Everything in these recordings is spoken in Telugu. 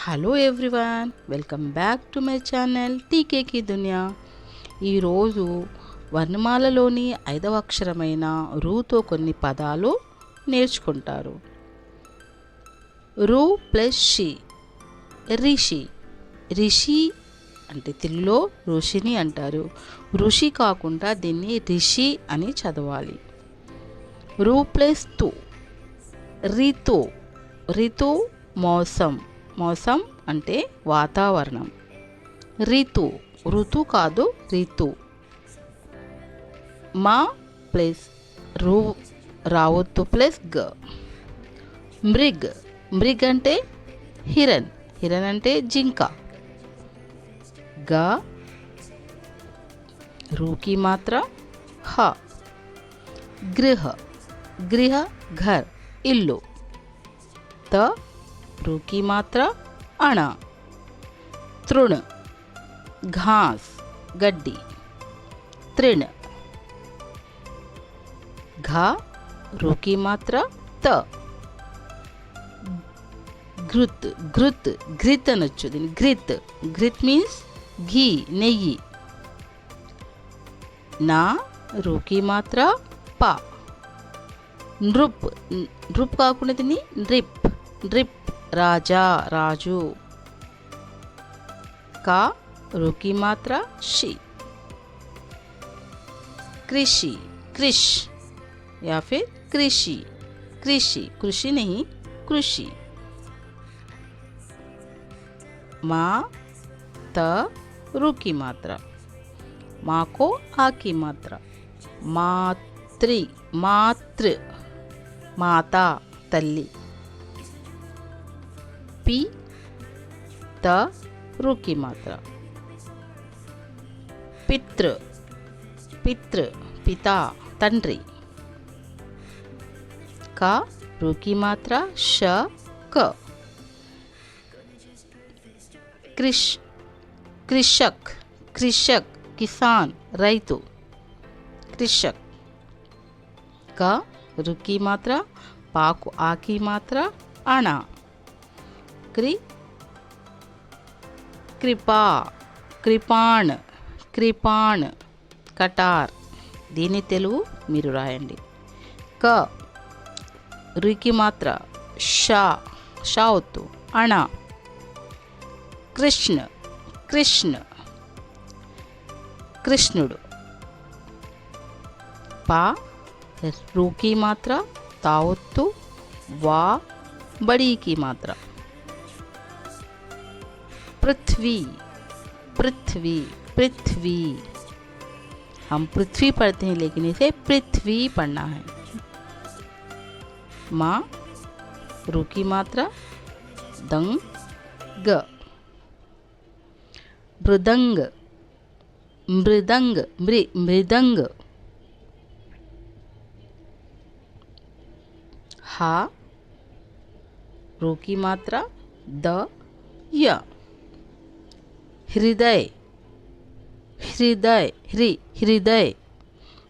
Hello everyone, welcome back to my channel టీకేకి దునియా. ఈరోజు వర్ణమాలలోని 5వ అక్షరమైన రూతో కొన్ని పదాలు నేర్చుకుంటారు. రు ప్లస్ షి, రిషి. రిషి అంటే తెలుగులో ఋషిని అంటారు. ఋషి కాకుండా దీన్ని రిషి అని చదవాలి. రు ప్లస్ తు, రితు. రితు మౌసం. మౌసం అంటే వాతావరణం. రితు ఋతు కాదు, రితు. మా ప్లస్ రు రావొత్తు ప్లస్ గ. మృగ్. మృగ్ అంటే హిరణ్. హిరణ్ అంటే జింక. గ రూకి మాత్ర హ. గృహ. గృహ ఘర్, ఇల్లు. త रूकी मात्रा अण. तृण घास, गड्डी. तृण. घा रूकी मात्रा त. घृत. घृत घृत అనొచ్చు దీన్ని. घृत. घृत మీన్స్ ఘీ, నెయ్యి. నా రూకి మాత్ర ప. నృప్. నృప్ కాకుండా దీన్ని నృప్. నృప్ రాజా, రాజు. కా రూకి మాత్ర షి. कृषि, कृष या फिर कृषि. कृषि कृषि नहीं, कृषि. मा त रू की मात्रा. माँ को आ की मात्रा. मातृ. मातृ माता, तल्ली. पी त रू की मात्रा. पितृ. पितृ पिता, तंड्री. का रू की मात्रा श क. कृष. कृषक. कृषक किसान, रैतु. कृषक. का रू की मात्रा पा को आ की मात्रा अणा. क्रि कृपा. कृपाण. कृपाण కటార్. దీని తెలుగు మీరు రాయండి. క రుకి మాత్ర షా. షా ఒత్తు అణ. కృష్ణ. కృష్ణ కృష్ణుడు. పా రూకి మాత్ర తా ఒత్తు వా బడీకి మాత్ర. पृथ्वी. पृथ्वी पृथ्वी हम पृथ्वी पढ़ते हैं लेकिन इसे पृथ्वी पढ़ना है. माँ रू की मात्रा दंग ग. मृदंग. मृदंग मृदंग. हा रू की मात्रा द य. हृदय. हृदय हृदय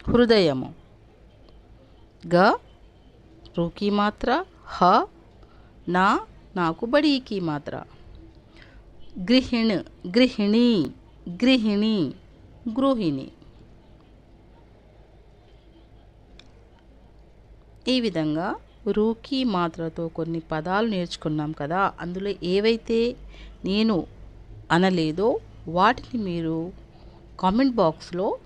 हृदयमु. ग रू की मात्रा ह. ना नाकु बड़ी की मात्रा. गृहिण. गृहिणी. गृहिणी गृहिणी. ఈ విధంగా రూకి మాత్రతో కొన్ని పదాలు నేర్చుకున్నాం కదా. అందులో ఏవైతే నేను అనలేదో వాటిని మీరు కామెంట్ బాక్స్లో